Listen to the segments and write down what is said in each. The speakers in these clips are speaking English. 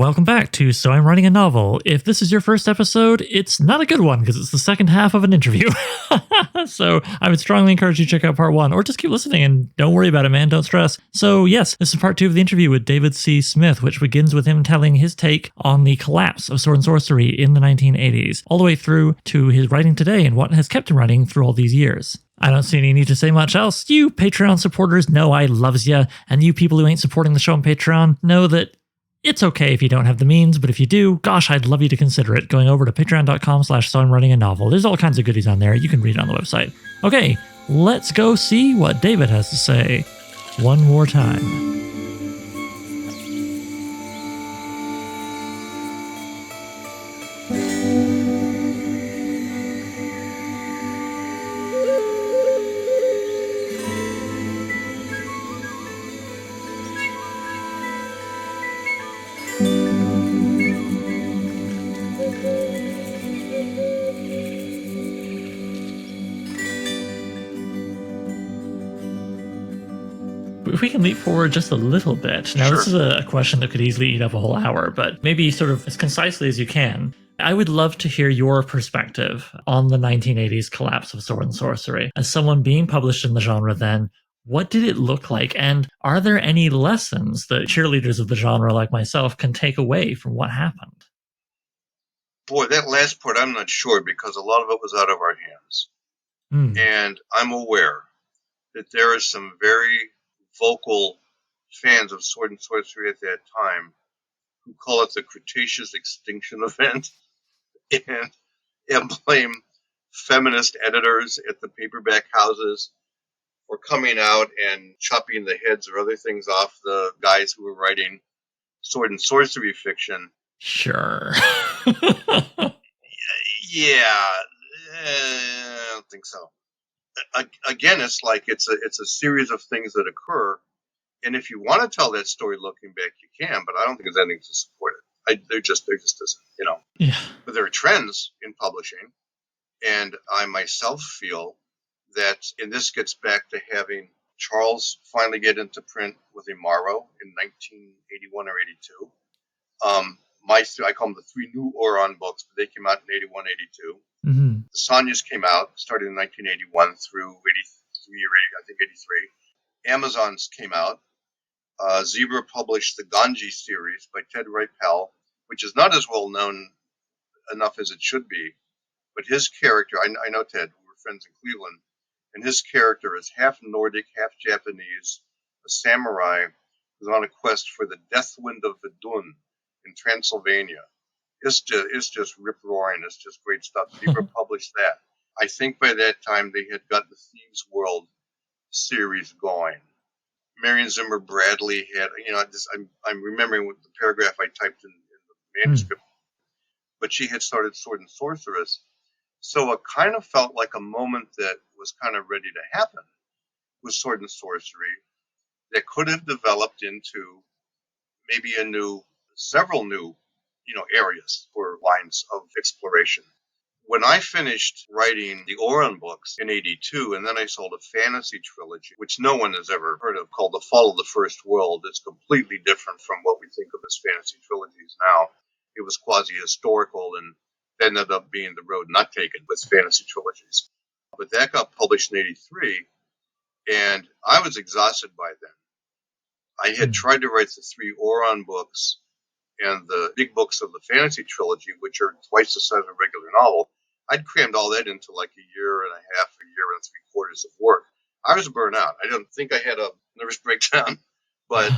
welcome back to So I'm Writing a Novel. If this is your first episode, it's not a good one because it's the second half of an interview. So I would strongly encourage you to check out part one or just keep listening and don't worry about it, man. Don't stress. So yes, this is part two of the interview with David C. Smith, which begins with him telling his take on the collapse of sword and sorcery in the 1980s, all the way through to his writing today and what has kept him writing through all these years. I don't see any need to say much else. You Patreon supporters know I loves ya, and you people who ain't supporting the show on Patreon know that it's okay if you don't have the means, but if you do, gosh, I'd love you to consider it. Going over to patreon.com/sonwritinganovel. There's all kinds of goodies on there. You can read it on the website. Okay, let's go see what David has to say one more time. If we can leap forward just a little bit. Now, This is a question that could easily eat up a whole hour, but maybe sort of as concisely as you can. I would love to hear your perspective on the 1980s collapse of sword and sorcery. As someone being published in the genre then, what did it look like? And are there any lessons that cheerleaders of the genre like myself can take away from what happened? Boy, that last part I'm not sure because a lot of it was out of our hands. And I'm aware that there are some very vocal fans of sword and sorcery at that time who call it the Cretaceous extinction event and blame feminist editors at the paperback houses for coming out and chopping the heads or other things off the guys who were writing sword and sorcery fiction. Sure. Yeah, I don't think so. Again, it's like it's a series of things that occur, and if you want to tell that story looking back, you can. But I don't think there's anything to support it. There just isn't, Yeah. But there are trends in publishing, and I myself feel that, and this gets back to having Charles finally get into print with Imaro in 1981 or 82. I call them the three new Oron books, but they came out in 81, 82. Mm-hmm. The Sonias came out, started in 1981 through 83 or 80, I think 83. Amazon's came out. Zebra published the Ganji series by Ted Ripel, which is not as well known enough as it should be. But his character, I know Ted, we were friends in Cleveland, and his character is half Nordic, half Japanese, a samurai who's on a quest for the Deathwind of Vidun in Transylvania. It's just rip-roaring. It's just great stuff. Zebra published that. I think by that time they had got the Thieves' World series going. Marion Zimmer Bradley had, I'm remembering what the paragraph I typed in the manuscript, but she had started Sword and Sorceress. So it kind of felt like a moment that was kind of ready to happen with Sword and Sorcery that could have developed into maybe several new areas or lines of exploration. When I finished writing the Oron books in 82, and then I sold a fantasy trilogy, which no one has ever heard of, called The Fall of the First World. It's completely different from what we think of as fantasy trilogies now. It was quasi-historical and ended up being the road not taken with fantasy trilogies. But that got published in 83, and I was exhausted by then. I had tried to write the three Oron books and the big books of the fantasy trilogy, which are twice the size of a regular novel. I'd crammed all that into like a year and a half, a year and 3/4 of work. I was burnt out. I don't think I had a nervous breakdown, but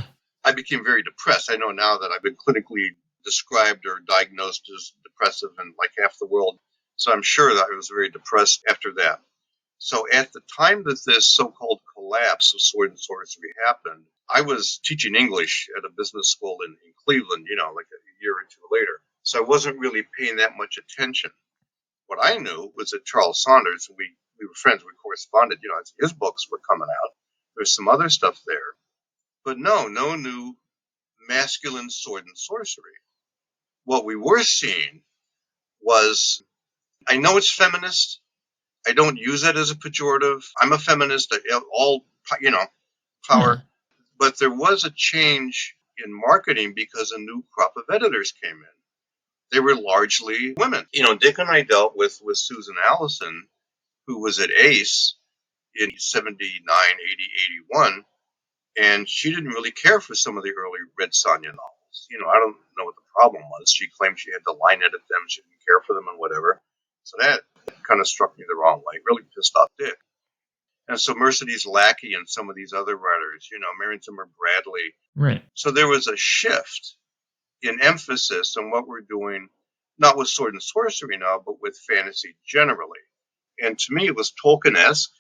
I became very depressed. I know now that I've been clinically described or diagnosed as depressive in like half the world. So I'm sure that I was very depressed after that. So at the time that this so-called collapse of sword and sorcery happened, I was teaching English at a business school in Cleveland, like a year or two later. So I wasn't really paying that much attention. What I knew was that Charles Saunders, we were friends, we corresponded, his books were coming out. There's some other stuff there. But no new masculine sword and sorcery. What we were seeing was, I know it's feminist. I don't use that as a pejorative. I'm a feminist. All, power. But there was a change in marketing because a new crop of editors came in. They were largely women. Dick and I dealt with Susan Allison, who was at Ace in 79, 80, 81, and she didn't really care for some of the early Red Sonja novels. I don't know what the problem was. She claimed she had to line edit them, she didn't care for them and whatever. So that kind of struck me the wrong way. It really pissed off Dick. And so Mercedes Lackey and some of these other writers, Marion Zimmer Bradley. Right. So there was a shift in emphasis on what we're doing, not with sword and sorcery now, but with fantasy generally. And to me, it was Tolkien-esque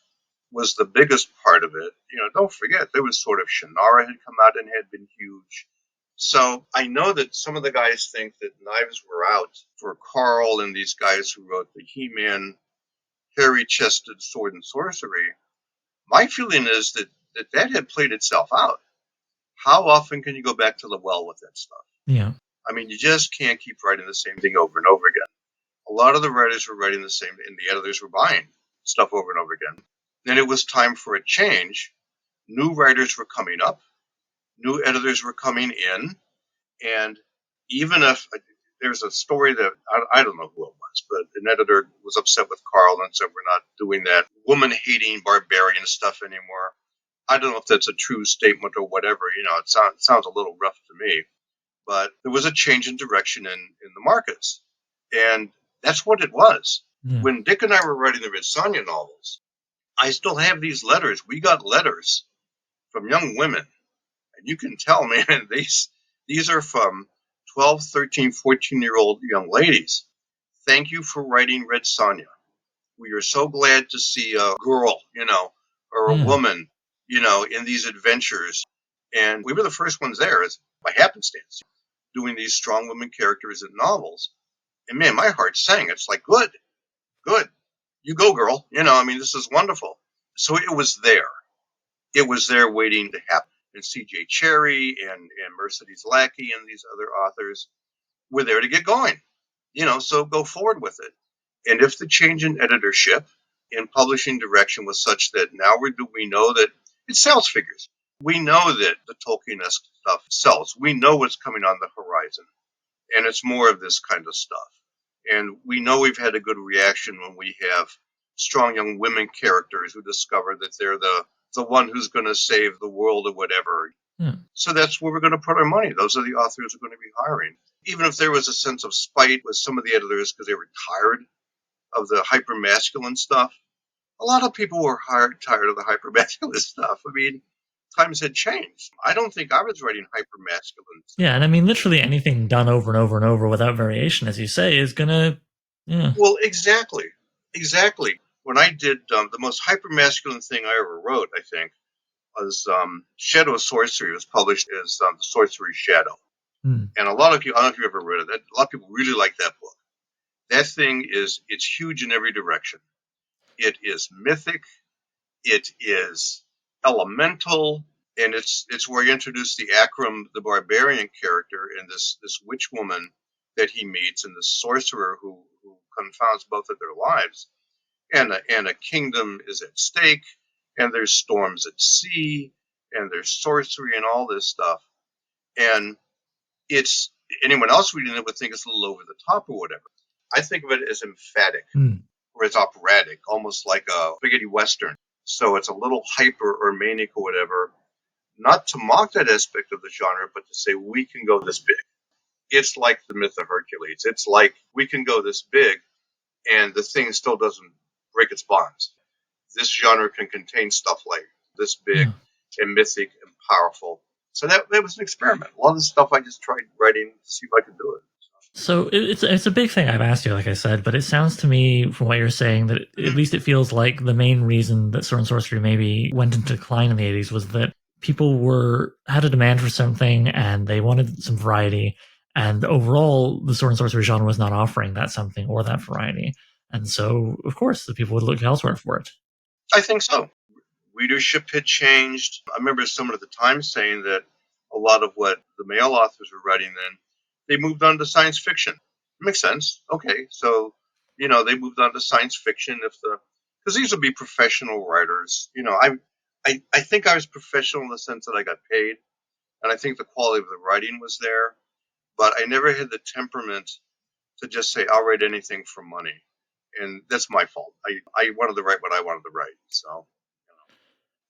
was the biggest part of it. Don't forget, there was sort of Shannara had come out and had been huge. So I know that some of the guys think that knives were out for Carl and these guys who wrote the He-Man, hairy-chested sword and sorcery. My feeling is that had played itself out. How often can you go back to the well with that stuff? Yeah. I mean, you just can't keep writing the same thing over and over again. A lot of the writers were writing the same, and the editors were buying stuff over and over again. Then it was time for a change. New writers were coming up. New editors were coming in. And even if there's a story that, I don't know who it was, but an editor was upset with Carl and said, we're not doing that woman-hating barbarian stuff anymore. I don't know if that's a true statement or whatever. It sounds a little rough to me. But there was a change in direction in the markets. And that's what it was. Yeah. When Dick and I were writing the Red Sonja novels, I still have these letters. We got letters from young women. And you can tell, man, these are from 12, 13, 14-year-old young ladies. Thank you for writing Red Sonja. We are so glad to see a girl, or a woman, in these adventures. And we were the first ones there, as by happenstance, doing these strong women characters in novels. And man, my heart sang. It's like, good. You go, girl. This is wonderful. So it was there. It was there waiting to happen. And C.J. Cherry and Mercedes Lackey and these other authors were there to get going. So go forward with it. And if the change in editorship and publishing direction was such that now we know that it sells figures. We know that the Tolkien-esque stuff sells. We know what's coming on the horizon. And it's more of this kind of stuff. And we know we've had a good reaction when we have strong young women characters who discover that they're the one who's going to save the world or whatever. So that's where we're going to put our money. Those are the authors we're going to be hiring. Even if there was a sense of spite with some of the editors because they were tired of the hyper-masculine stuff, a lot of people were tired of the hyper-masculine stuff. Times had changed. I don't think I was writing hyper-masculine stuff. Yeah, and literally anything done over and over and over without variation, as you say, is going to... Yeah. Well, exactly. When I did the most hyper-masculine thing I ever wrote, I think, was Shadow of Sorcery. It was published as The Sorcery Shadow. And a lot of you, I don't know if you ever read it, a lot of people really like that book. That thing it's huge in every direction. It is mythic. It is elemental. And it's where he introduced the Akram, the barbarian character, and this witch woman that he meets, and this sorcerer who confounds both of their lives. And a kingdom is at stake, and there's storms at sea, and there's sorcery and all this stuff. And it's anyone else reading it would think it's a little over the top or whatever. I think of it as emphatic, or as operatic, almost like a spaghetti western. So it's a little hyper or manic or whatever, not to mock that aspect of the genre, but to say we can go this big. It's like the myth of Hercules. It's like we can go this big, and the thing still doesn't break its bonds. This genre can contain stuff like this big and mythic and powerful. So that was an experiment. A lot of the stuff I just tried writing to see if I could do it. So it's a big thing I've asked you, like I said, but it sounds to me from what you're saying that at least it feels like the main reason that sword and sorcery maybe went into decline in the 80s was that people had a demand for something and they wanted some variety. And overall, the sword and sorcery genre was not offering that something or that variety. And so, of course, the people would look elsewhere for it. I think so. Readership had changed. I remember someone at the time saying that a lot of what the male authors were writing then, they moved on to science fiction. It makes sense. Okay, so, they moved on to science fiction because these would be professional writers. I think I was professional in the sense that I got paid. and I think the quality of the writing was there, but I never had the temperament to just say, I'll write anything for money. And that's my fault. I wanted to write what I wanted to write. So,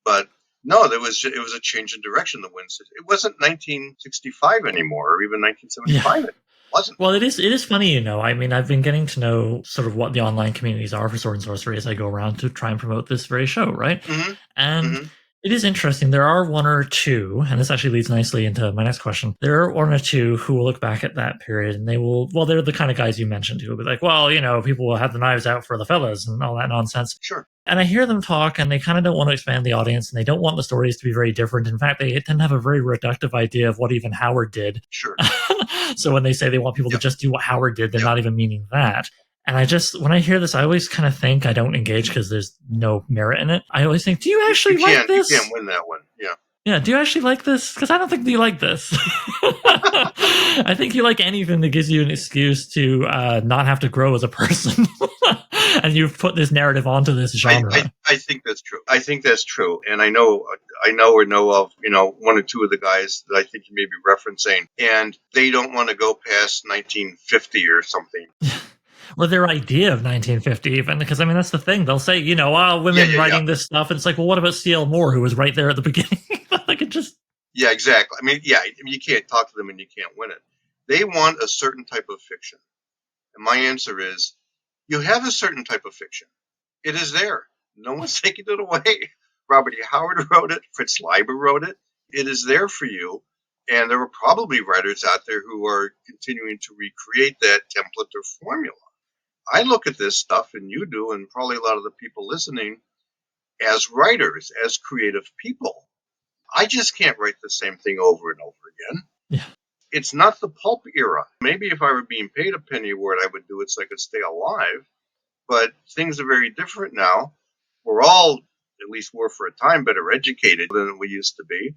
but no, it was a change in direction. The Wind City. It wasn't 1965 anymore, or even 1975. Yeah. It wasn't. Well, it is funny, I mean, I've been getting to know sort of what the online communities are for Sword and Sorcery as I go around to try and promote this very show, right? Mm-hmm. And Mm-hmm. it is interesting. There are one or two, and this actually leads nicely into my next question. There are one or two who will look back at that period and they will, well, they're the kind of guys you mentioned who will be like, well, people will have the knives out for the fellas and all that nonsense. Sure. And I hear them talk and they kind of don't want to expand the audience and they don't want the stories to be very different. In fact, they tend to have a very reductive idea of what even Howard did. Sure. So when they say they want people to just do what Howard did, they're not even meaning that. And when I hear this, I always kind of think I don't engage because there's no merit in it. I always think, do you actually like this? You can't win that one. Yeah. Yeah, do you actually like this? Because I don't think you like this. I think you like anything that gives you an excuse to not have to grow as a person. And you've put this narrative onto this genre. I think that's true. I think that's true. And I know or know of, one or two of the guys that I think you may be referencing, and they don't want to go past 1950 or something. Or their idea of 1950 even, because I mean, that's the thing. They'll say, women writing this stuff. And it's like, well, what about C.L. Moore, who was right there at the beginning? Like it just... Yeah, exactly. I mean, you can't talk to them and you can't win it. They want a certain type of fiction. And my answer is, you have a certain type of fiction. It is there. No one's taking it away. Robert E. Howard wrote it. Fritz Leiber wrote it. It is there for you. And there are probably writers out there who are continuing to recreate that template or formula. I look at this stuff, and you do, and probably a lot of the people listening, as writers, as creative people. I just can't write the same thing over and over again. Yeah. It's not the pulp era. Maybe if I were being paid a penny a word, I would do it so I could stay alive. But things are very different now. We're all, at least we're for a time, better educated than we used to be.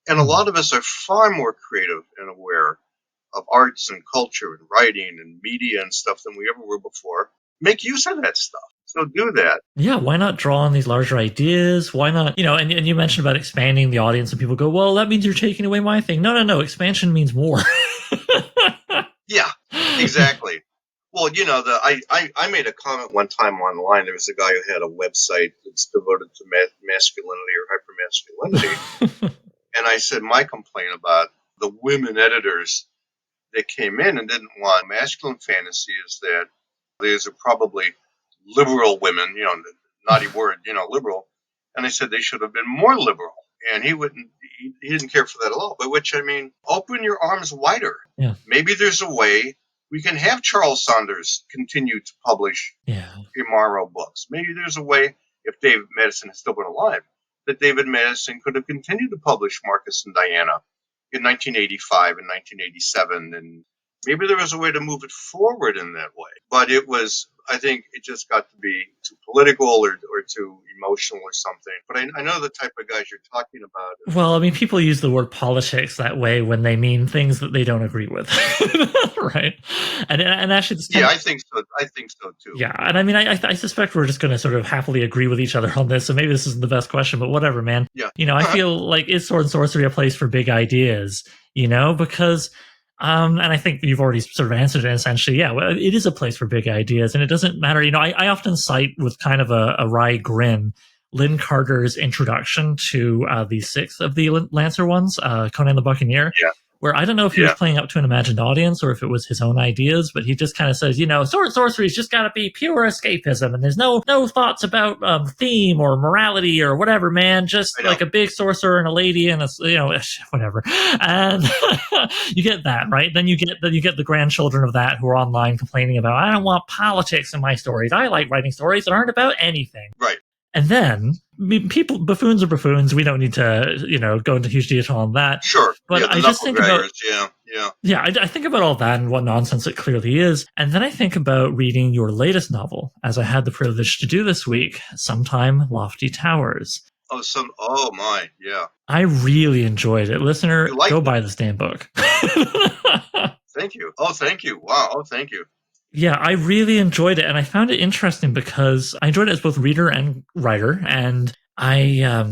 And a lot of us are far more creative and aware of arts and culture and writing and media and stuff than we ever were before. Make use of that stuff. So do that. Yeah, why not draw on these larger ideas? Why not, and you mentioned about expanding the audience and people go, well, that means you're taking away my thing. No. Expansion means more. Yeah, exactly. Well, I made a comment one time online. There was a guy who had a website that's devoted to masculinity or hypermasculinity. And I said my complaint about the women editors that came in and didn't want masculine fantasy is that these are probably liberal women, naughty word, liberal. And I said they should have been more liberal. And he didn't care for that at all. By which I mean, open your arms wider. Yeah. Maybe there's a way we can have Charles Saunders continue to publish Imaro books. Maybe there's a way, if David Madison had still been alive, that David Madison could have continued to publish Marcus and Diana in 1985 and 1987. And maybe there was a way to move it forward in that way. But I think it just got to be too political or too emotional or something. But I know the type of guys you're talking about. Well, I mean, people use the word politics that way when they mean things that they don't agree with. Right. And actually, I think so. I think so too. Yeah. And I mean, I suspect we're just going to sort of happily agree with each other on this. So maybe this isn't the best question, but whatever, man. Yeah. I feel like, is Sword and Sorcery a place for big ideas? Because and I think you've already sort of answered it essentially. Yeah, well, it is a place for big ideas, and it doesn't matter. I often cite with kind of a wry grin Lynn Carter's introduction to the sixth of the Lancer ones, Conan the Buccaneer. Yeah. Where I don't know if he was playing up to an imagined audience or if it was his own ideas, but he just kind of says, sword and sorcery's just got to be pure escapism, and there's no thoughts about theme or morality or whatever, man. Just like a big sorcerer and a lady and whatever. And you get that, right? Then you get the grandchildren of that who are online complaining about, I don't want politics in my stories. I like writing stories that aren't about anything. Right. And then buffoons are buffoons. We don't need to, go into huge detail on that. Sure. But I just think about, I think about all that and what nonsense it clearly is. And then I think about reading your latest novel, as I had the privilege to do this week, Sometime Lofty Towers. Oh my, yeah. I really enjoyed it. Listener, go buy this damn book. Thank you. Oh, thank you. Wow. Oh, thank you. Yeah, I really enjoyed it, and I found it interesting because I enjoyed it as both reader and writer, and I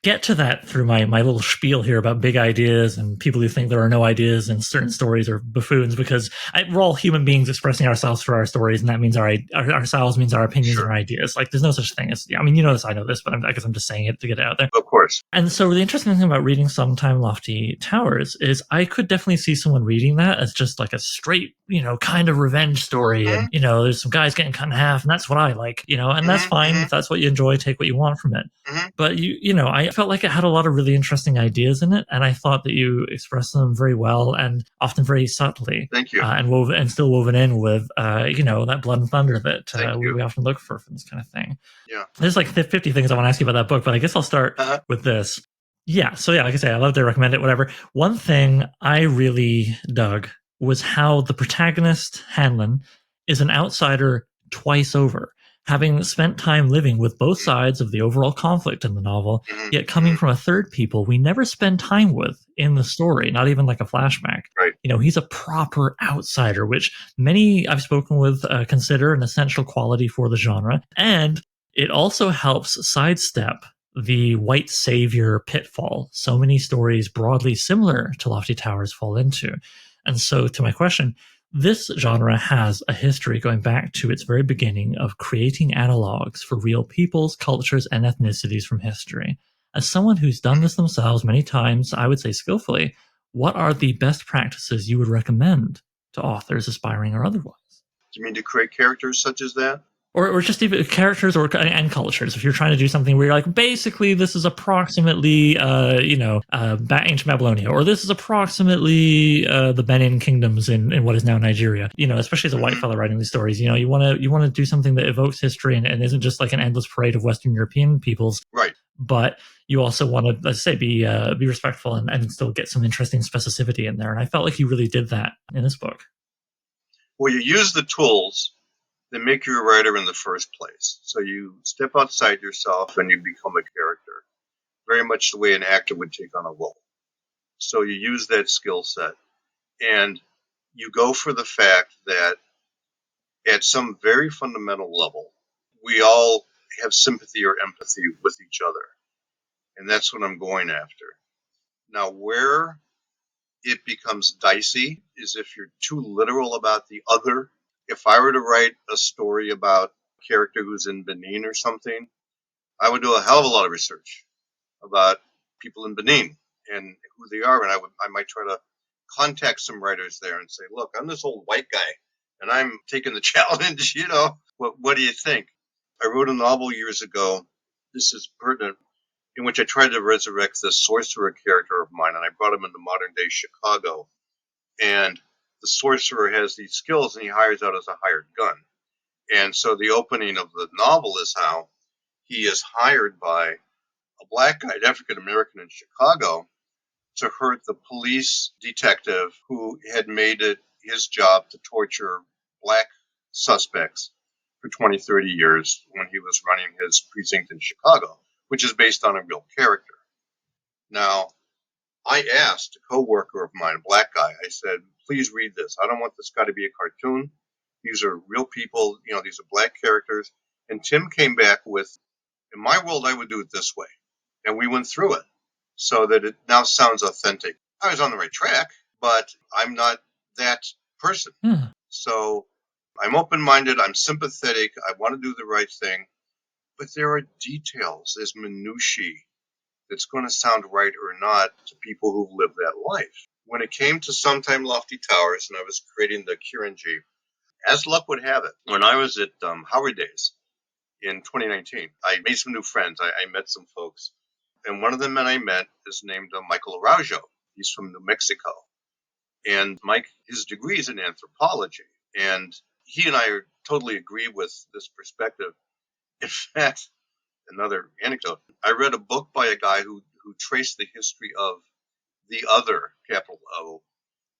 get to that through my little spiel here about big ideas and people who think there are no ideas and certain stories are buffoons, because we're all human beings expressing ourselves through our stories, and that means our ourselves means our opinions Sure. and our ideas. Like, there's no such thing as, I mean, you know this, I know this, but I guess I'm just saying it to get it out there. Of course. And so the interesting thing about reading Sometime Lofty Towers is I could definitely see someone reading that as just like a straight, kind of revenge story. Mhm. And, there's some guys getting cut in half, and that's what I like, and that's fine. If that's what you enjoy, take what you want from it. But I felt like it had a lot of really interesting ideas in it, and I thought that you expressed them very well and often very subtly. Thank you. And still woven in with, that blood and thunder that we often look for from this kind of thing. Yeah. There's like 50 things I want to ask you about that book, but I guess I'll start with this. Yeah. So yeah, like I say, I love to recommend it, whatever. One thing I really dug was how the protagonist, Hanlon, is an outsider twice over, having spent time living with both sides of the overall conflict in the novel, yet coming from a third people we never spend time with in the story, not even like a flashback. Right. He's a proper outsider, which many I've spoken with consider an essential quality for the genre. And it also helps sidestep the white savior pitfall so many stories broadly similar to Lofty Towers fall into. And so, to my question, this genre has a history going back to its very beginning of creating analogs for real peoples, cultures, and ethnicities from history. As someone who's done this themselves many times, I would say skillfully, what are the best practices you would recommend to authors aspiring or otherwise? Do you mean to create characters such as that? Or just even characters and cultures. If you're trying to do something where you're like, basically, this is approximately, ancient Babylonia, or this is approximately the Benin kingdoms in what is now Nigeria. Especially as a white fellow writing these stories, you want to do something that evokes history and isn't just like an endless parade of Western European peoples, right? But you also want to, let's say, be respectful and still get some interesting specificity in there. And I felt like you really did that in this book. Well, you use the tools that make you a writer in the first place. So you step outside yourself and you become a character, very much the way an actor would take on a role. So you use that skill set, and you go for the fact that at some very fundamental level, we all have sympathy or empathy with each other. And that's what I'm going after. Now, where it becomes dicey is if you're too literal about the other. If I were to write a story about a character who's in Benin or something, I would do a hell of a lot of research about people in Benin and who they are. And I might try to contact some writers there and say, look, I'm this old white guy and I'm taking the challenge, what do you think? I wrote a novel years ago. This is pertinent, in which I tried to resurrect the sorcerer character of mine, and I brought him into modern day Chicago. And the sorcerer has these skills, and he hires out as a hired gun. And so the opening of the novel is how he is hired by a black guy, African American in Chicago, to hurt the police detective who had made it his job to torture black suspects for 20, 30 years when he was running his precinct in Chicago, which is based on a real character. Now, I asked a coworker of mine, a black guy, I said, please read this. I don't want this guy to be a cartoon. These are real people, these are black characters. And Tim came back with, in my world, I would do it this way. And we went through it so that it now sounds authentic. I was on the right track, but I'm not that person. So I'm open-minded, I'm sympathetic, I want to do the right thing, but there are details, there's minutiae that's going to sound right or not to people who've lived that life. When it came to Sometime Lofty Towers and I was creating the Kiranji, as luck would have it, when I was at Howard Days in 2019, I made some new friends. I met some folks. And one of the men I met is named Michael Araujo. He's from New Mexico. And Mike, his degree is in anthropology. And he and I totally agree with this perspective. In fact, another anecdote, I read a book by a guy who traced the history of the other, capital O,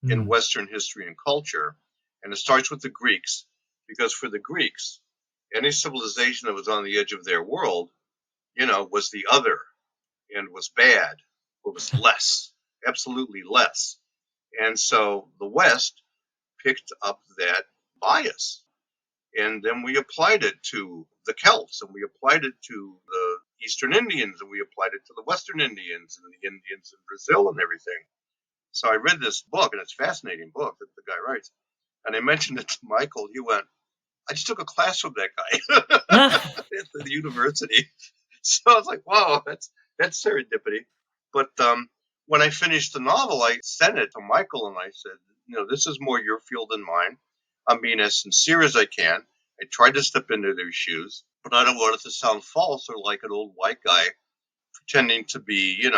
in Western history and culture. And it starts with the Greeks, because for the Greeks, any civilization that was on the edge of their world, was the other and was bad or was less, absolutely less. And so the West picked up that bias. And then we applied it to the Celts, and we applied it to the Eastern Indians, and we applied it to the Western Indians and the Indians in Brazil and everything. So I read this book, and it's a fascinating book that the guy writes. And I mentioned it to Michael. He went, I just took a class from that guy at the university. So I was like, wow, that's serendipity. But when I finished the novel, I sent it to Michael, and I said, this is more your field than mine. I'm being as sincere as I can. I tried to step into their shoes, but I don't want it to sound false or like an old white guy pretending to be,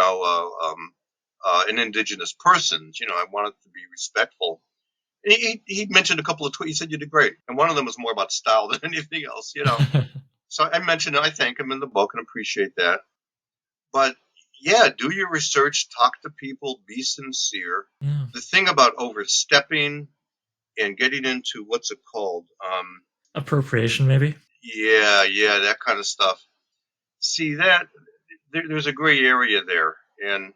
an indigenous person. I wanted to be respectful. And he mentioned a couple of tweets. He said, you did great. And one of them was more about style than anything else, So I mentioned it. I thank him in the book and appreciate that. But yeah, do your research, talk to people, be sincere. Yeah. The thing about overstepping and getting into, what's it called? Appropriation, maybe? Yeah, that kind of stuff. See, there's a gray area there. And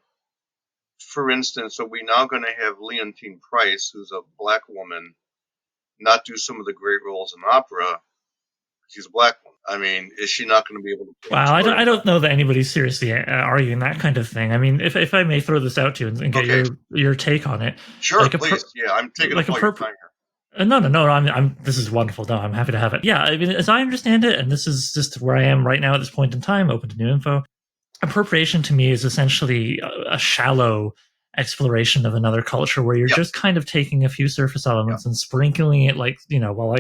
for instance, are we now going to have Leontine Price, who's a black woman, not do some of the great roles in opera? She's a black woman. I mean, is she not going to be able to? Wow, I don't know that anybody's seriously arguing that kind of thing. I mean, if I may throw this out to you and get your take on it. Sure, please. Yeah, I'm taking up all your time here. No. I'm. This is wonderful. No, I'm happy to have it. Yeah, I mean, as I understand it, and this is just where I am right now at this point in time, open to new info. Appropriation to me is essentially a shallow exploration of another culture where you're just kind of taking a few surface elements and sprinkling it like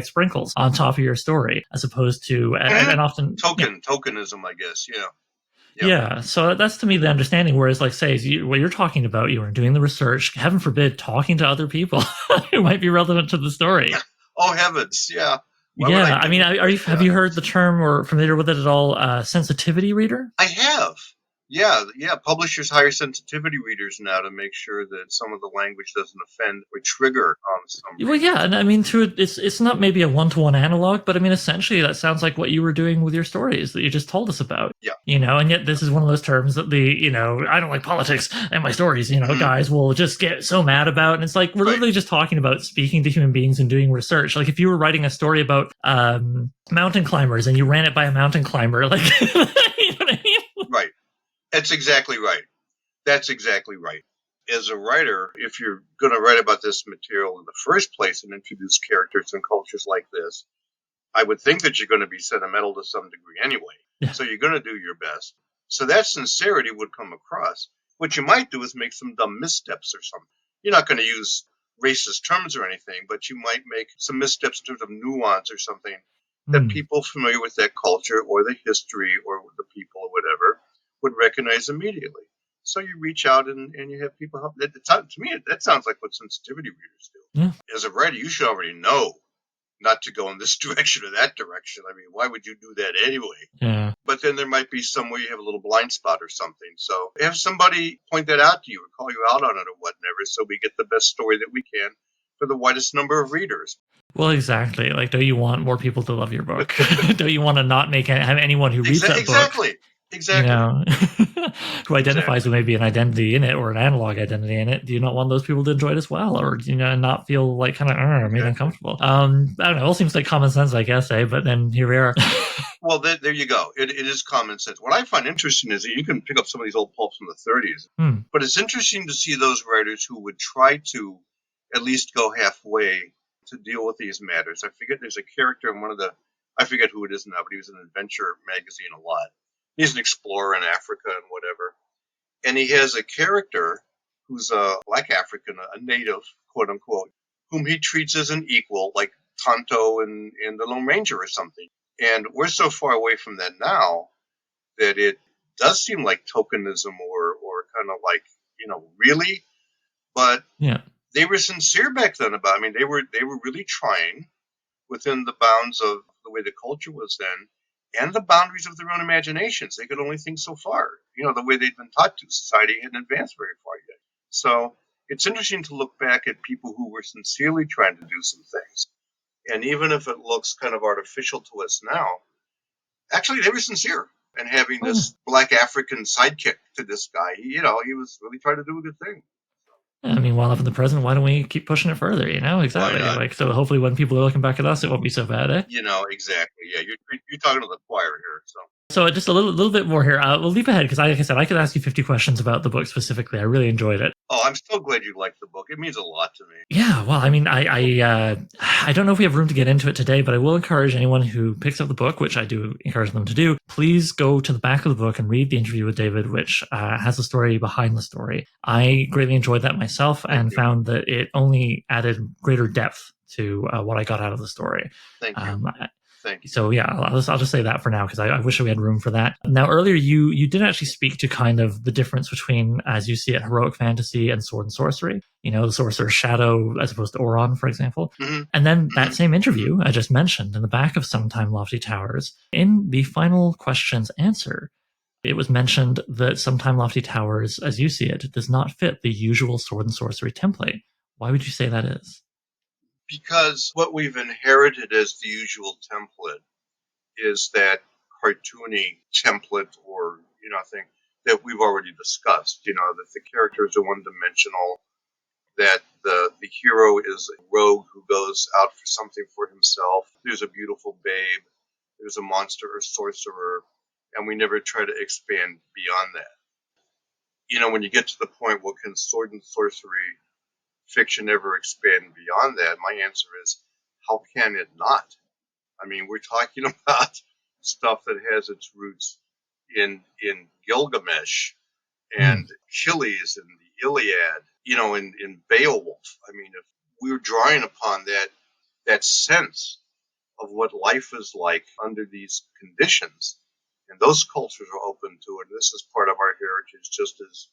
sprinkles on top of your story, as opposed to and often tokenism, I guess. Yeah, so that's to me the understanding. Whereas, like, say, what you're talking about, you were doing the research, heaven forbid, talking to other people who might be relevant to the story. Oh heavens, yeah. I mean, have you heard the term or familiar with it at all? Sensitivity reader? I have. Yeah. Publishers hire sensitivity readers now to make sure that some of the language doesn't offend or trigger some. Well, yeah, and I mean, it's not maybe a one-to-one analog, but I mean, essentially, that sounds like what you were doing with your stories that you just told us about. Yeah. And yet this is one of those terms that I don't like politics and my stories. Guys will just get so mad about, and it's like we're literally just talking about speaking to human beings and doing research. Like if you were writing a story about mountain climbers and you ran it by a mountain climber, like you know what I mean? Right. That's exactly right. As a writer, if you're going to write about this material in the first place and introduce characters and cultures like this, I would think that you're going to be sentimental to some degree anyway. Yeah. So you're going to do your best. So that sincerity would come across. What you might do is make some dumb missteps or something. You're not going to use racist terms or anything, but you might make some missteps in terms of nuance or something that people familiar with that culture or the history or the people or whatever would recognize immediately. So you reach out and you have people help. To me, that sounds like what sensitivity readers do. Yeah. As a writer, you should already know not to go in this direction or that direction. I mean, why would you do that anyway? Yeah. But then there might be somewhere you have a little blind spot or something. So have somebody point that out to you or call you out on it or whatever, so we get the best story that we can for the widest number of readers. Well, exactly. Like, don't you want more people to love your book? Don't you want to not have anyone who reads that book? Exactly. Who identifies with maybe an identity in it or an analog identity in it? Do you not want those people to enjoy it as well, or not feel like kind of made uncomfortable? I don't know. It all seems like common sense, I guess, but then here we are. Well, there you go. It is common sense. What I find interesting is that you can pick up some of these old pulps from the 30s, but it's interesting to see those writers who would try to at least go halfway to deal with these matters. I forget. There's a character in I forget who it is now, but he was in an adventure magazine a lot. He's an explorer in Africa and whatever. And he has a character who's a black African, a native, quote unquote, whom he treats as an equal, like Tonto in the Lone Ranger or something. And we're so far away from that now that it does seem like tokenism or kind of like, really. But they were sincere back then about, they were really trying within the bounds of the way the culture was then. And the boundaries of their own imaginations. They could only think so far. The way they'd been taught to. Society hadn't advanced very far yet. So it's interesting to look back at people who were sincerely trying to do some things. And even if it looks kind of artificial to us now, actually they were sincere. And having this black African sidekick to this guy, he was really trying to do a good thing. I mean, while up in the present, why don't we keep pushing it further? Exactly. Why not? Like, so hopefully when people are looking back at us, it won't be so bad, eh? Exactly. Yeah, you're talking to the choir here. So just a little bit more here. We'll leap ahead because, like I said, I could ask you 50 questions about the book specifically. I really enjoyed it. Oh, I'm so glad you liked the book. It means a lot to me. Yeah, well, I mean, I don't know if we have room to get into it today, but I will encourage anyone who picks up the book, which I do encourage them to do, please go to the back of the book and read the interview with David, which has the story behind the story. I greatly enjoyed that myself and found that it only added greater depth to what I got out of the story. Thank you. Thank you. So yeah, I'll just say that for now because I wish we had room for that. Now, earlier you did actually speak to kind of the difference between, as you see it, heroic fantasy and sword and sorcery. The Sorcerer's Shadow as opposed to Oron, for example. Mm-hmm. And then that same interview I just mentioned in the back of Sometime Lofty Towers, in the final question's answer, it was mentioned that Sometime Lofty Towers, as you see it, does not fit the usual sword and sorcery template. Why would you say that is? Because what we've inherited as the usual template is that cartoony template or, thing that we've already discussed, that the characters are one-dimensional, that the hero is a rogue who goes out for something for himself. There's a beautiful babe, there's a monster or sorcerer, and we never try to expand beyond that. When you get to the point, well, can sword and sorcery fiction ever expand beyond that? My answer is, how can it not? I mean, we're talking about stuff that has its roots in Gilgamesh and Achilles and the Iliad, in Beowulf. I mean, if we were drawing upon that sense of what life is like under these conditions, and those cultures are open to it. This is part of our heritage, just as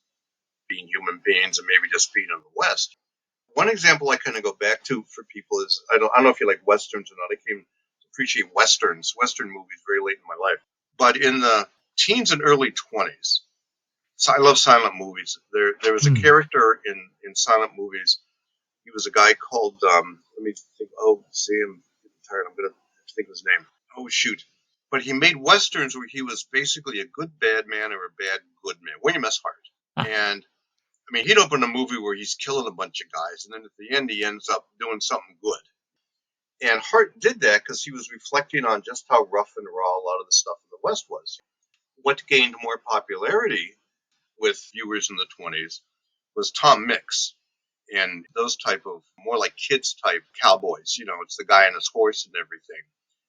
being human beings and maybe just being in the West. One example I kind of go back to for people is, I don't know if you like Westerns or not. I came to appreciate Western movies very late in my life. But in the teens and early 20s, so I love silent movies. There was a character in silent movies. He was a guy called, let me think, I'm tired, I'm going to have to think of his name. Oh, shoot. But he made Westerns where he was basically a good bad man or a bad good man. William S. Hart. And I mean, he'd open a movie where he's killing a bunch of guys, and then at the end he ends up doing something good. And Hart did that because he was reflecting on just how rough and raw a lot of the stuff in the West was. What gained more popularity with viewers in the 20s was Tom Mix and those type of more like kids type cowboys. It's the guy on his horse and everything.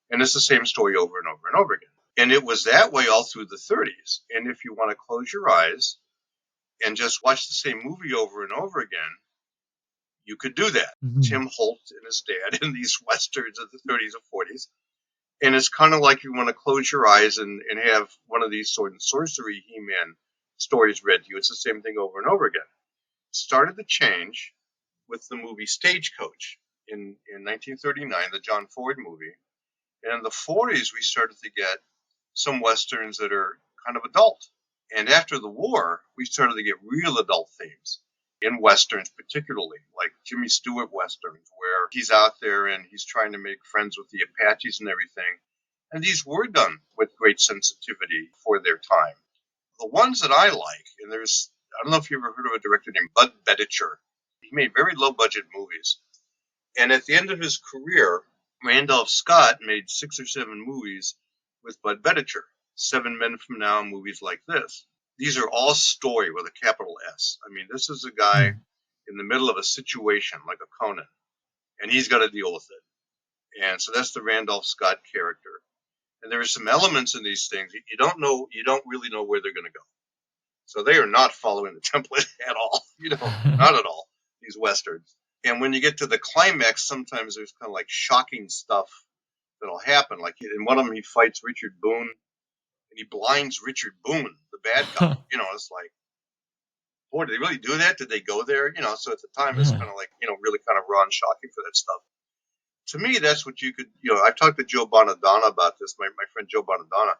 And it's the same story over and over and over again. And it was that way all through the 30s. And if you want to close your eyes and just watch the same movie over and over again, you could do that. Mm-hmm. Tim Holt and his dad in these Westerns of the 30s or 40s. And it's kind of like you want to close your eyes and have one of these sword and sorcery He-Man stories read to you. It's the same thing over and over again. It started to change with the movie Stagecoach in 1939, the John Ford movie. And in the 40s, we started to get some Westerns that are kind of adult. And after the war, we started to get real adult themes in Westerns, particularly like Jimmy Stewart Westerns, where he's out there and he's trying to make friends with the Apaches and everything. And these were done with great sensitivity for their time. The ones that I like, and I don't know if you've ever heard of a director named Bud Betticher. He made very low-budget movies. And at the end of his career, Randolph Scott made 6 or 7 movies with Bud Betticher. 7 Men from Now, movies like this. These are all story with a capital S. I mean, this is a guy in the middle of a situation like a Conan, and he's got to deal with it. And so that's the Randolph Scott character. And there are some elements in these things you don't really know where they're going to go. So they are not following the template at all, not at all, these Westerns. And when you get to the climax, sometimes there's kind of like shocking stuff that'll happen. Like in one of them, he fights Richard Boone, and he blinds Richard Boone, the bad guy. It's like, boy, did they really do that? Did they go there? So at the time, it's kind of like, really kind of raw and shocking for that stuff. To me, that's what you could, I've talked to Joe Bonadonna about this, my friend Joe Bonadonna,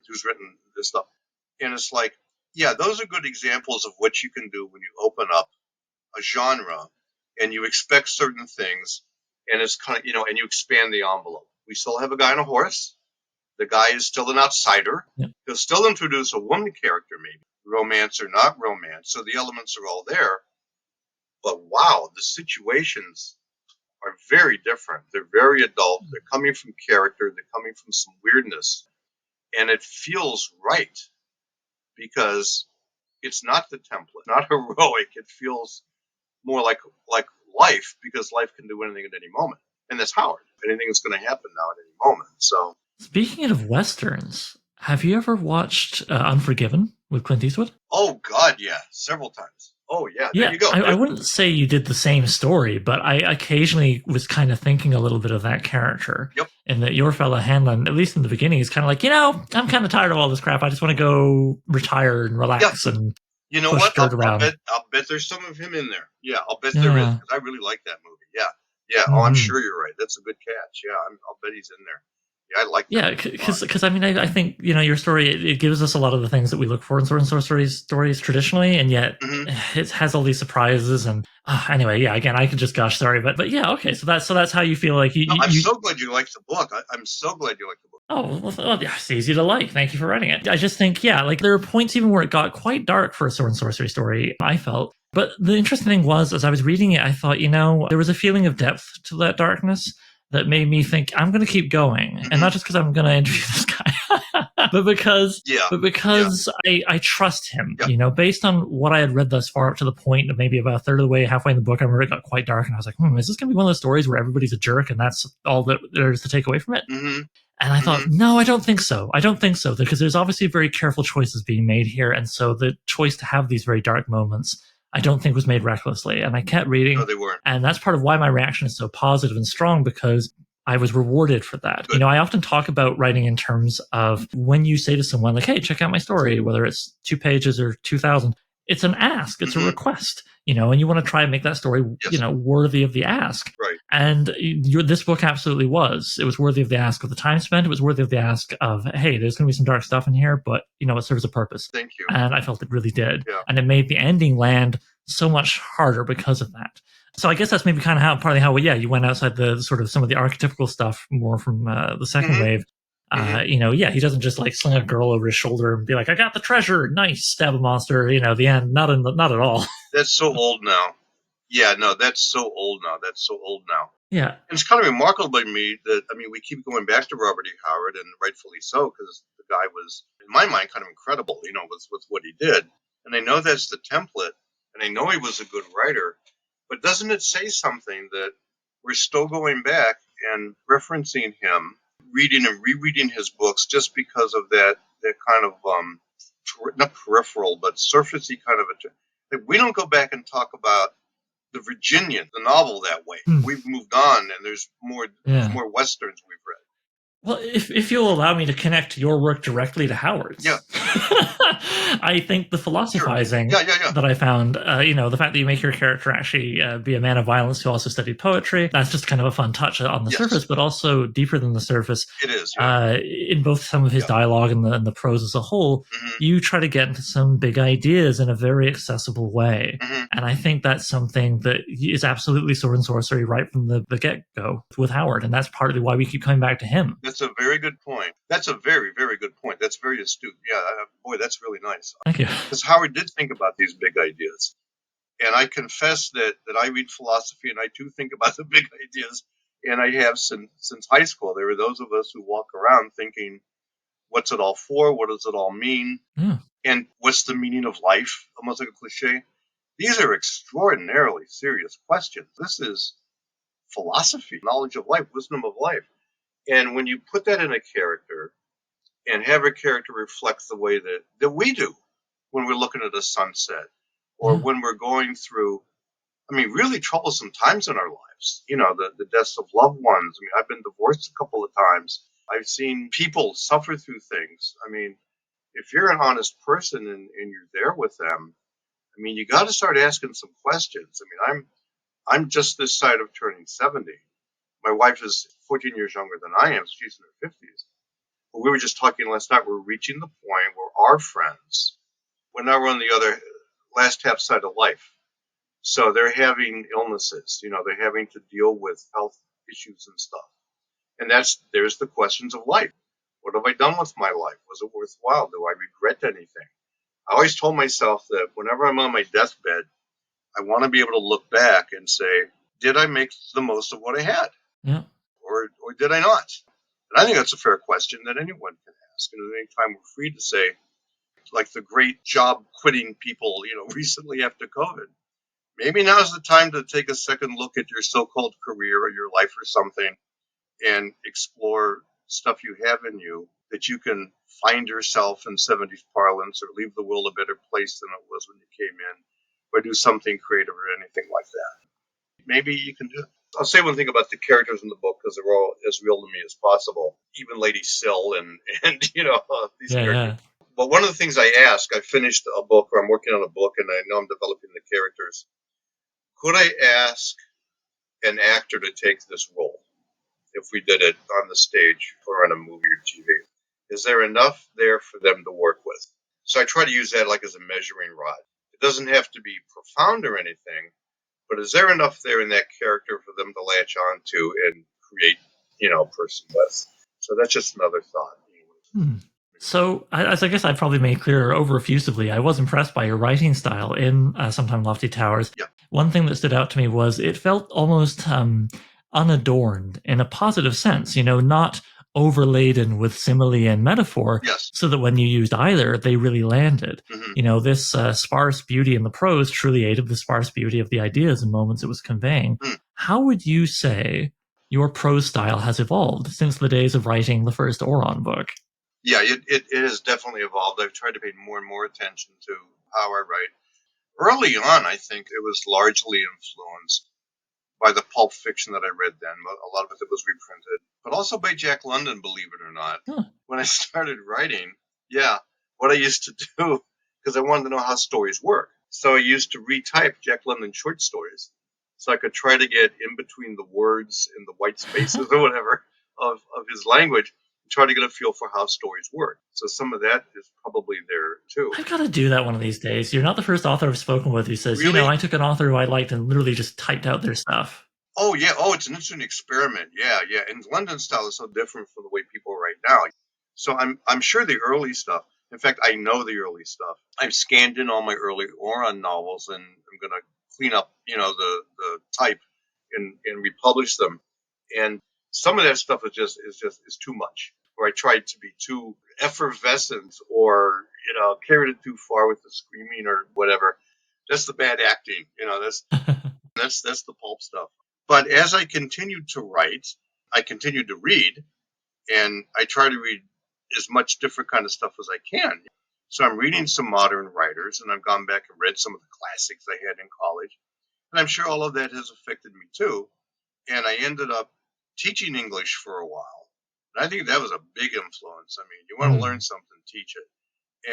who's written this stuff. And it's like, yeah, those are good examples of what you can do when you open up a genre and you expect certain things, and it's kind of, and you expand the envelope. We still have a guy on a horse. The guy is still an outsider. Yeah. He'll still introduce a woman character, maybe romance or not romance. So the elements are all there. But wow, the situations are very different. They're very adult. They're coming from character. They're coming from some weirdness. And it feels right because it's not the template, not heroic. It feels more like life because life can do anything at any moment. And that's Howard. Anything is going to happen now at any moment. So, Speaking of Westerns, have you ever watched Unforgiven with Clint Eastwood? oh God, yeah, several times. Oh yeah, there Yeah, you go. I wouldn't say you did the same story, but I occasionally was kind of thinking a little bit of that character. Yep. And that your fella Hanlon, at least in the beginning, is kind of like, I'm kind of tired of all this crap. I just want to go retire and relax and You know push what? dirt around. I'll bet there's some of him in there. Yeah, I'll bet there is Yeah. because I really like that movie. Yeah, yeah. Oh, I'm Mhm. sure you're right. That's a good catch. Yeah, I'll bet he's in there. Yeah, I like that. Yeah, because I mean, I think your story it gives us a lot of the things that we look for in sword and sorcery stories traditionally, and yet Mhm. it has all these surprises. And anyway, yeah, again, I could just gosh, sorry, but yeah, okay, so that's how you feel like No, I'm you so glad you liked the book. I'm so glad you liked the book. Oh, well, yeah, it's easy to like. Thank you for writing it. I just think, yeah, like there are points even where it got quite dark for a sword and sorcery story, I felt. But the interesting thing was, as I was reading it, I thought, there was a feeling of depth to that darkness that made me think, I'm going to keep going. Mhm. And not just because I'm going to interview this guy, but because Yeah, I trust him, Yeah. based on what I had read thus far up to the point of maybe about a third of the way, halfway in the book, I remember it got quite dark and I was like, is this going to be one of those stories where everybody's a jerk and that's all that there is to take away from it? Mhm. And I thought, no, I don't think so. I don't think so, because there's obviously very careful choices being made here. And so the choice to have these very dark moments, I don't think was made recklessly. And I kept reading. No, they weren't. And that's part of why my reaction is so positive and strong, because I was rewarded for that. Good. I often talk about writing in terms of when you say to someone, like, hey, check out my story, whether it's 2 pages or 2,000, it's an ask, it's a request, and you want to try and make that story, Yes. worthy of the ask. Right. And this book absolutely was. It was worthy of the ask of the time spent. It was worthy of the ask of, hey, there's going to be some dark stuff in here, but it serves a purpose. Thank you. And I felt it really did. Yeah. And it made the ending land so much harder because of that. So I guess that's maybe kind of partly how, you went outside the sort of some of the archetypical stuff more from the second wave. He doesn't just like sling a girl over his shoulder and be like, I got the treasure, nice, stab a monster, the end. Not at all. That's so old now. Yeah, no, that's so old now. Yeah. And it's kind of remarkable to me that, we keep going back to Robert E. Howard, and rightfully so, because the guy was, in my mind, kind of incredible, with what he did. And I know that's the template, and I know he was a good writer, but doesn't it say something that we're still going back and referencing him, reading and rereading his books just because of that kind of, not peripheral, but surfacey kind of like we don't go back and talk about the Virginian, the novel, that way. We've moved on, and there's more Westerns we've read. Well, if you'll allow me to connect your work directly to Howard's. Yeah. I think the philosophizing that I found, the fact that you make your character actually be a man of violence who also studied poetry, that's just kind of a fun touch on the surface, but also deeper than the surface. It is. In both some of his dialogue and the prose as a whole, you try to get into some big ideas in a very accessible way. And I think that's something that is absolutely sword and sorcery right from the get-go with Howard. And that's partly why we keep coming back to him. That's a very good point. That's a very, very good point. That's very astute. Yeah, boy, that's really nice. Thank you. Because Howard did think about these big ideas. And I confess that I read philosophy, and I do think about the big ideas. And I have since high school. There are those of us who walk around thinking, what's it all for? What does it all mean? Yeah. And what's the meaning of life? Almost like a cliche. These are extraordinarily serious questions. This is philosophy, knowledge of life, wisdom of life. And when you put that in a character and have a character reflect the way that we do when we're looking at a sunset or when we're going through, really troublesome times in our lives, the deaths of loved ones. I've been divorced a couple of times. I've seen people suffer through things. If you're an honest person and you're there with them, you got to start asking some questions. I'm just this side of turning 70. My wife is 14 years younger than I am. So she's in her 50s. But we were just talking last night. We're reaching the point where our friends, we're now on the other last half side of life. So they're having illnesses. They're having to deal with health issues and stuff. And there's the questions of life. What have I done with my life? Was it worthwhile? Do I regret anything? I always told myself that whenever I'm on my deathbed, I want to be able to look back and say, did I make the most of what I had? Yeah. Or did I not? And I think that's a fair question that anyone can ask. And at any time we're free to say, like the great job quitting people, recently after COVID, maybe now's the time to take a second look at your so-called career or your life or something and explore stuff you have in you that you can find yourself in 70s parlance or leave the world a better place than it was when you came in or do something creative or anything like that. Maybe you can do it. I'll say one thing about the characters in the book because they're all as real to me as possible. Even Lady Syl and these Yeah, characters. yeah. But one of the things I finished a book or I'm working on a book and I know I'm developing the characters. Could I ask an actor to take this role if we did it on the stage or on a movie or TV? Is there enough there for them to work with? So I try to use that like as a measuring rod. It doesn't have to be profound or anything, but is there enough there in that character for them to latch on to and create, a person with? So that's just another thought. So, as I guess I probably made clear over effusively, I was impressed by your writing style in Sometime Lofty Towers. Yeah. One thing that stood out to me was it felt almost unadorned in a positive sense, not overladen with simile and metaphor, Yes. so that when you used either, they really landed. Mm-hmm. This sparse beauty in the prose truly aided the sparse beauty of the ideas and moments it was conveying. How would you say your prose style has evolved since the days of writing the first Oron book? Yeah, it has definitely evolved. I've tried to pay more and more attention to how I write. Early on, I think it was largely influenced by the pulp fiction that I read then. A lot of it was reprinted, but also by Jack London, believe it or not. Huh. When I started writing, what I used to do, because I wanted to know how stories work. So I used to retype Jack London short stories so I could try to get in between the words and the white spaces or whatever of his language and try to get a feel for how stories work. So some of that is probably there too. I've got to do that one of these days. You're not the first author I've spoken with who says, Really? I took an author who I liked and literally just typed out their stuff. Oh, yeah. Oh, it's an interesting experiment. Yeah, yeah. And London style is so different from the way people write now. So I'm sure the early stuff, in fact, I know the early stuff. I've scanned in all my early Oron novels and I'm going to clean up, the type and republish them. And some of that stuff is too much. Or I tried to be too effervescent or, carried it too far with the screaming or whatever. That's the bad acting. That's the pulp stuff. But as I continued to write, I continued to read, and I try to read as much different kind of stuff as I can. So I'm reading some modern writers, and I've gone back and read some of the classics I had in college. And I'm sure all of that has affected me too. And I ended up teaching English for a while. And I think that was a big influence. I mean, you want to learn something, teach it.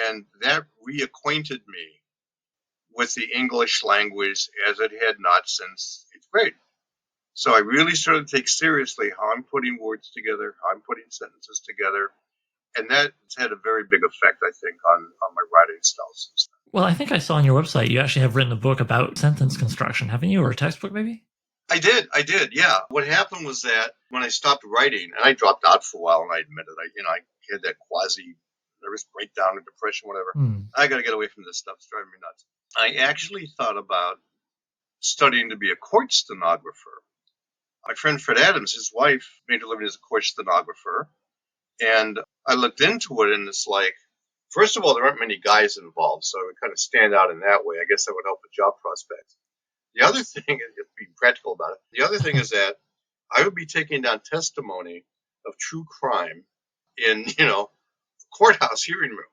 And that reacquainted me with the English language as it had not since 8th grade. So I really started to take seriously how I'm putting words together, how I'm putting sentences together. And that's had a very big effect, I think, on my writing style since then. Well, I think I saw on your website you actually have written a book about sentence construction, haven't you? Or a textbook, maybe? I did, yeah. What happened was that when I stopped writing, and I dropped out for a while, and I admit it, I had that quasi nervous breakdown or depression, whatever. I got to get away from this stuff. It's driving me nuts. I actually thought about studying to be a court stenographer. My friend Fred Adams, his wife, made a living as a court stenographer. And I looked into it, and it's like, first of all, there aren't many guys involved, so it would kind of stand out in that way. I guess that would help with job prospects. The other thing is being practical about it. The other thing is that I would be taking down testimony of true crime in, courthouse hearing room.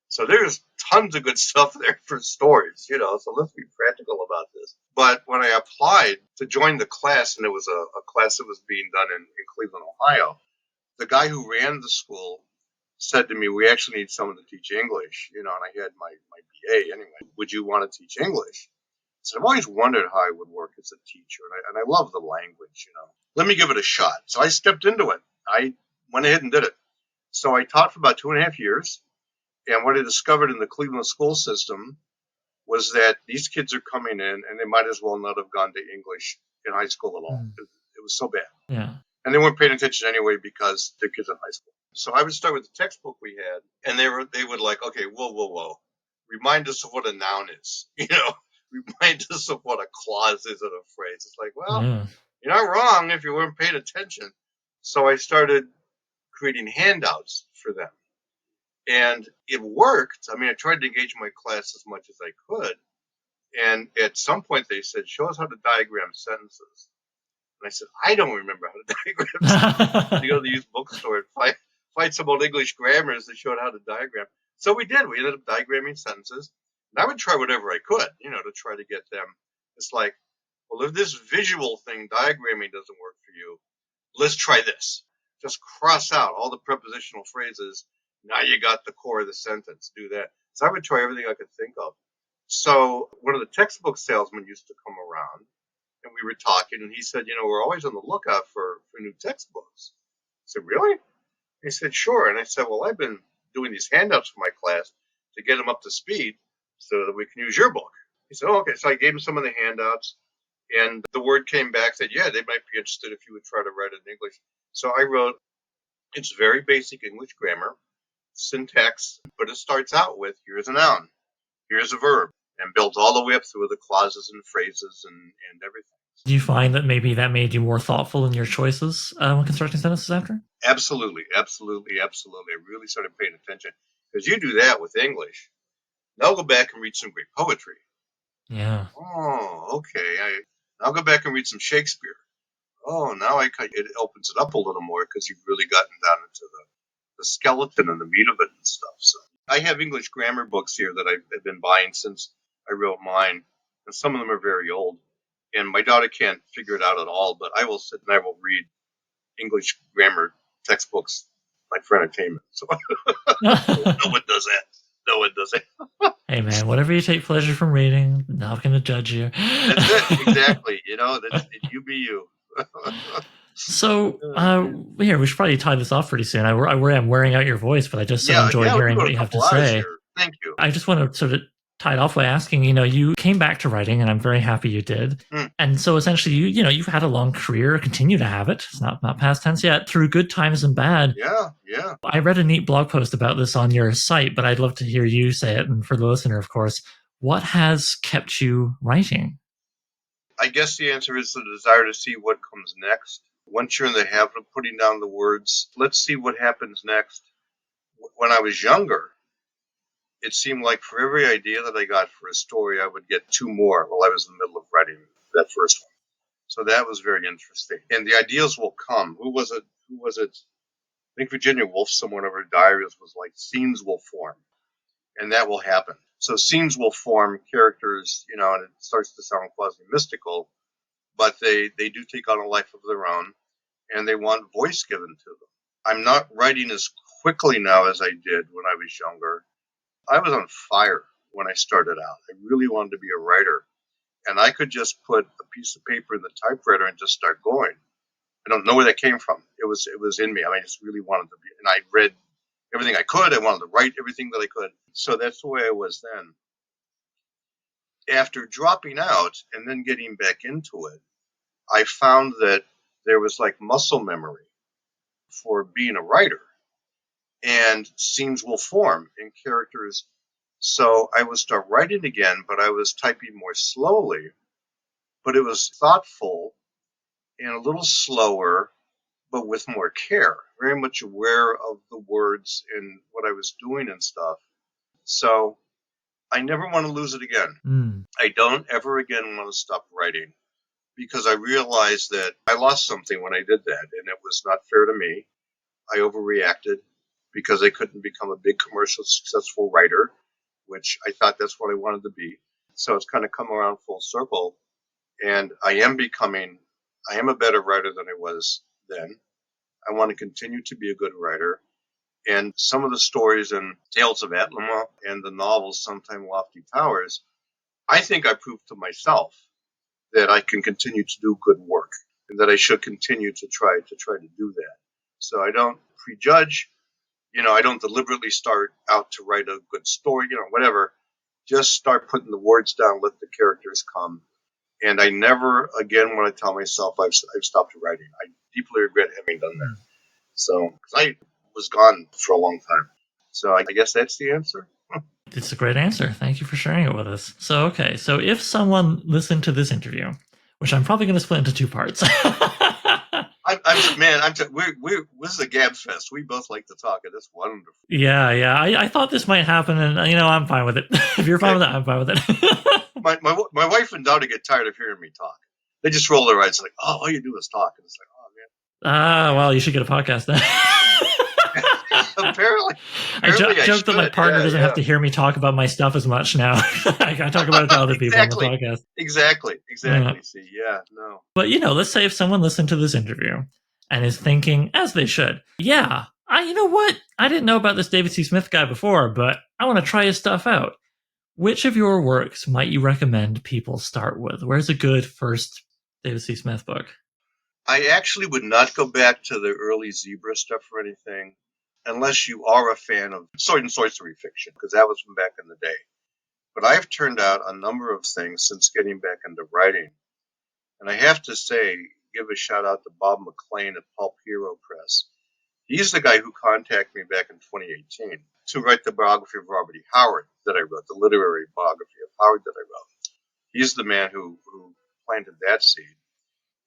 So there's tons of good stuff there for stories, so let's be practical about this. But when I applied to join the class, and it was a class that was being done in Cleveland, Ohio, the guy who ran the school said to me, we actually need someone to teach English, and I had my BA anyway. Would you want to teach English? So I've always wondered how I would work as a teacher, and I love the language, Let me give it a shot. So I stepped into it. I went ahead and did it. So I taught for about 2.5 years. And what I discovered in the Cleveland school system was that these kids are coming in and they might as well not have gone to English in high school at all. It was so bad. Yeah. And they weren't paying attention anyway because they're kids in high school. So I would start with the textbook we had, and they would like, okay, whoa. Remind us of what a noun is. remind us of what a clause is in a phrase. It's like, well, Yeah. you're not wrong if you weren't paying attention. So I started creating handouts for them. And it worked. I mean, I tried to engage my class as much as I could. And at some point they said, show us how to diagram sentences. And I said, I don't remember how to diagram sentences. You go to the used bookstore and find some old English grammars that showed how to diagram. So we did. We ended up diagramming sentences. And I would try whatever I could, to try to get them. It's like, well, if this visual thing, diagramming, doesn't work for you, let's try this. Just cross out all the prepositional phrases. Now you got the core of the sentence. Do that. So I would try everything I could think of. So one of the textbook salesmen used to come around, and we were talking, and he said, we're always on the lookout for new textbooks. I said, really? He said, sure. And I said, well, I've been doing these handouts for my class to get them up to speed so that we can use your book. He said, oh, okay. So I gave him some of the handouts, and the word came back, said, yeah, they might be interested if you would try to write it in English. So I wrote, it's very basic English grammar, syntax, but it starts out with, here's a noun, here's a verb, and builds all the way up through the clauses and phrases and everything. Do you find that maybe that made you more thoughtful in your choices when constructing sentences after? Absolutely. I really started paying attention. Because you do that with English. Now I'll go back and read some great poetry. Yeah. Oh, okay. I'll go back and read some Shakespeare. Oh, now it opens it up a little more because you've really gotten down into the skeleton and the meat of it and stuff. So I have English grammar books here that I've been buying since I wrote mine. And some of them are very old. And my daughter can't figure it out at all, but I will sit and I will read English grammar textbooks like for entertainment. So no one does that. No one does it. Hey man, whatever you take pleasure from reading, not going to judge you. That's it. Exactly. You be you. So here, we should probably tie this off pretty soon. I'm wearing out your voice, but I just so enjoy hearing what you have to say. Here. Thank you. I just want to sort of tie it off by asking, you came back to writing, and I'm very happy you did. And so essentially, you've had a long career, continue to have it. It's not past tense yet, through good times and bad. Yeah. I read a neat blog post about this on your site, but I'd love to hear you say it. And for the listener, of course, what has kept you writing? I guess the answer is the desire to see what comes next. Once you're in the habit of putting down the words, let's see what happens next. When I was younger, it seemed like for every idea that I got for a story, I would get two more while I was in the middle of writing that first one. So that was very interesting. And the ideas will come. Who was it? I think Virginia Woolf, someone of her diaries, was like, scenes will form. And that will happen. So scenes will form, characters, and it starts to sound quasi-mystical, but they do take on a life of their own, and they want voice given to them. I'm not writing as quickly now as I did when I was younger. I was on fire when I started out. I really wanted to be a writer. And I could just put a piece of paper in the typewriter and just start going. I don't know where that came from. It was in me. I just really wanted to be. And I read everything I could. I wanted to write everything that I could. So that's the way I was then. After dropping out and then getting back into it, I found that there was like muscle memory for being a writer. And scenes will form in characters. So I would start writing again, but I was typing more slowly. But it was thoughtful and a little slower, but with more care. Very much aware of the words and what I was doing and stuff. So I never want to lose it again. I don't ever again want to stop writing because I realized that I lost something when I did that, and it was not fair to me. I overreacted because I couldn't become a big commercial successful writer, which I thought that's what I wanted to be. So it's kind of come around full circle. And I am a better writer than I was then. I want to continue to be a good writer. And some of the stories in Tales of Atlama and the novels, Sometime Lofty Towers, I think I proved to myself that I can continue to do good work and that I should continue to try to do that. So I don't prejudge. I don't deliberately start out to write a good story, whatever. Just start putting the words down, let the characters come. And I never again want to tell myself I've stopped writing. I deeply regret having done that. So, 'cause I was gone for a long time. So I guess that's the answer. It's a great answer. Thank you for sharing it with us. So, okay. So if someone listened to this interview, which I'm probably going to split into two parts. This is a gab fest. We both like to talk, and it's wonderful. Yeah. I thought this might happen, and I'm fine with it. If you're fine with it, I'm fine with it. My wife and daughter get tired of hearing me talk. They just roll their eyes like, "Oh, all you do is talk," and it's like, "Oh man." Well, you should get a podcast then. Apparently, I joke that my partner doesn't have to hear me talk about my stuff as much now. I talk about it to other people on the podcast. Exactly. See, no. But let's say if someone listened to this interview and is thinking, as they should, you know what? I didn't know about this David C. Smith guy before, but I want to try his stuff out. Which of your works might you recommend people start with? Where's a good first David C. Smith book? I actually would not go back to the early Zebra stuff or anything, unless you are a fan of sword and sorcery fiction, because that was from back in the day. But I've turned out a number of things since getting back into writing. And I have to say, give a shout out to Bob McLean at Pulp Hero Press. He's the guy who contacted me back in 2018 to write the biography of Robert E. Howard that I wrote, the literary biography of Howard that I wrote. He's the man who planted that seed.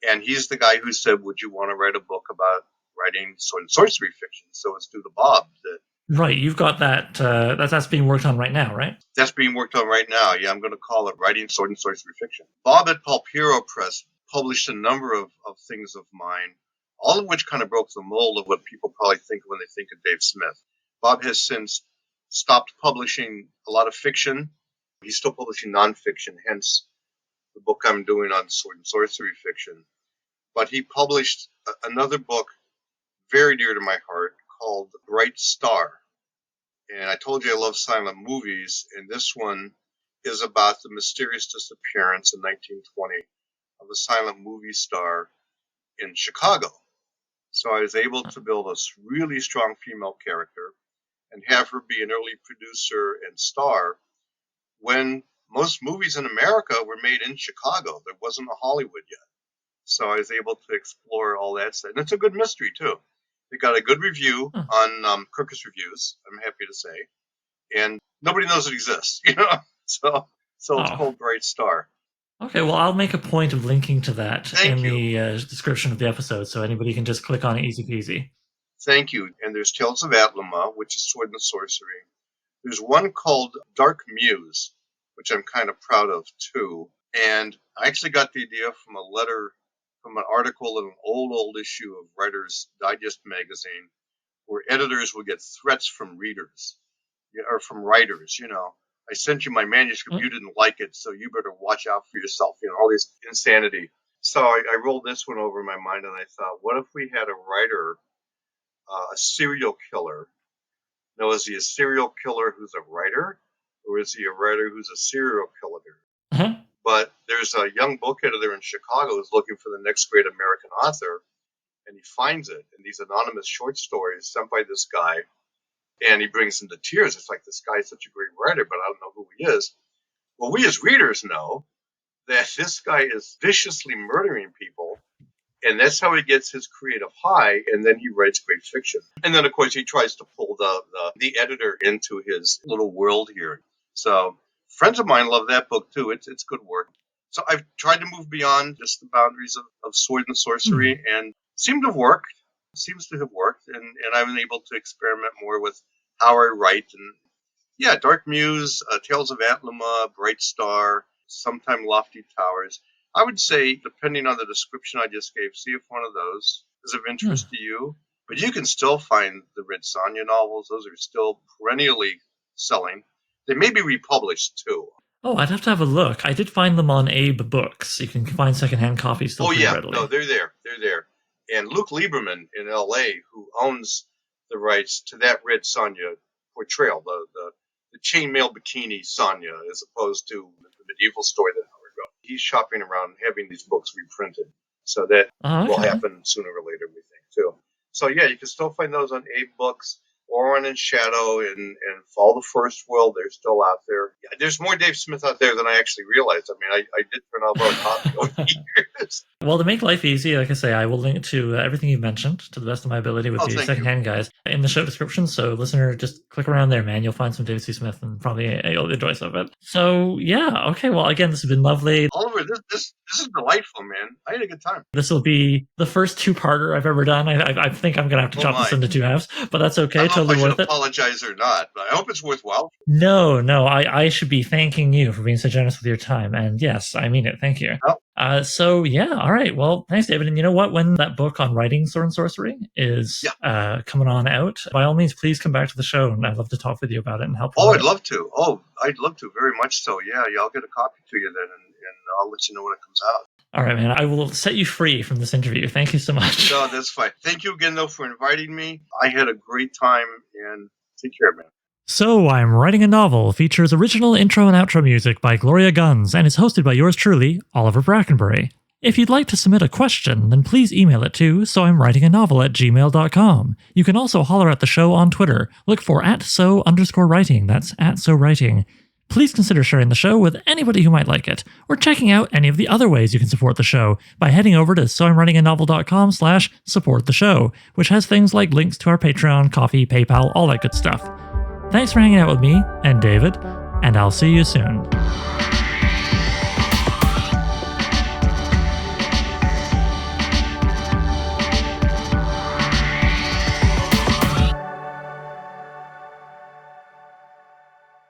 And he's the guy who said, would you want to write a book about writing sword and sorcery fiction? So it's due to Bob. Right, you've got that. That's being worked on right now, right? That's being worked on right now. Yeah, I'm going to call it Writing Sword and Sorcery Fiction. Bob at Pulp Hero Press published a number of things of mine, all of which kind of broke the mold of what people probably think when they think of Dave Smith. Bob has since stopped publishing a lot of fiction. He's still publishing nonfiction, hence the book I'm doing on sword and sorcery fiction. But he published another book very dear to my heart called Bright Star. And I told you I love silent movies, and this one is about the mysterious disappearance in 1920 of a silent movie star in Chicago. So I was able to build a really strong female character and have her be an early producer and star when most movies in America were made in Chicago. There wasn't a Hollywood yet. So I was able to explore all that stuff. And it's a good mystery, too. It got a good review on Kirkus Reviews, I'm happy to say. And nobody knows it exists, So it's called Bright Star. Okay, well, I'll make a point of linking to that the description of the episode, so anybody can just click on it easy peasy. Thank you. And there's Tales of Atlama, which is sword and sorcery. There's one called Dark Muse, which I'm kind of proud of, too. And I actually got the idea from an article in an old issue of Writer's Digest magazine, where editors would get threats from readers, or from writers, I sent you my manuscript, you didn't like it, so you better watch out for yourself, all this insanity. So I rolled this one over my mind, and I thought, what if we had a writer, a serial killer? Now, is he a serial killer who's a writer, or is he a writer who's a serial killer? Uh-huh. But there's a young book editor in Chicago who's looking for the next great American author, and he finds it in these anonymous short stories sent by this guy, and he brings him to tears. It's like, this guy is such a great writer, but I don't know who he is. Well, we as readers know that this guy is viciously murdering people, and that's how he gets his creative high, and then he writes great fiction. And then, of course, he tries to pull the editor into his little world here. So friends of mine love that book, too. It's good work. So I've tried to move beyond just the boundaries of sword and sorcery, and seems to have worked, and I've been able to experiment more with how I write. And Dark Muse, Tales of Atlama, Bright Star, sometime Lofty Towers. I would say, depending on the description I just gave, see if one of those is of interest to you. But you can still find the Red Sonja novels. Those are still perennially selling. They may be republished, too. Oh, I'd have to have a look. I did find them on Abe Books. You can find secondhand copies still pretty readily. No, they're there. And Luke Lieberman in L.A., who owns the rights to that Red Sonja portrayal, the chainmail bikini Sonja, as opposed to the medieval story that Howard wrote. He's shopping around having these books reprinted. So that will happen sooner or later, we think, too. So, you can still find those on Abe Books, Oron and Shadow and Fall the First World, they're still out there. Yeah, there's more Dave Smith out there than I actually realized. I mean, I did turn out a copy over the years. Well, to make life easy, like I say, I will link to everything you've mentioned to the best of my ability with the secondhand guys in the show description. So, listener, just click around there, man. You'll find some David C. Smith and probably you'll enjoy some of it. So, yeah. Okay. Well, again, this has been lovely. Oliver, this is delightful, man. I had a good time. This will be the first two-parter I've ever done. I think I'm going to have to chop this into two halves, but that's okay. I don't know totally if I worth should it. Apologize or not, but I hope it's worthwhile. No, I should be thanking you for being so generous with your time. And yes, I mean it. Thank you. Oh. So yeah, all right. Well, thanks, David. And you know what? When that book on writing sword and sorcery is coming on out, by all means, please come back to the show, and I'd love to talk with you about it and help. Oh, I'd love to. Oh, I'd love to very much. So yeah, I'll get a copy to you then, and I'll let you know when it comes out. All right, man. I will set you free from this interview. Thank you so much. No, that's fine. Thank you again, though, for inviting me. I had a great time, and take care, man. So I'm Writing a Novel features original intro and outro music by Gloria Guns and is hosted by yours truly, Oliver Brackenbury. If you'd like to submit a question, then please email it to soimwritinganovel@gmail.com. You can also holler at the show on Twitter. Look for @so_writing. That's @so_writing. Please consider sharing the show with anybody who might like it, or checking out any of the other ways you can support the show by heading over to soimwritinganovel.com/support the show, which has things like links to our Patreon, Coffee, PayPal, all that good stuff. Thanks for hanging out with me and David, and I'll see you soon.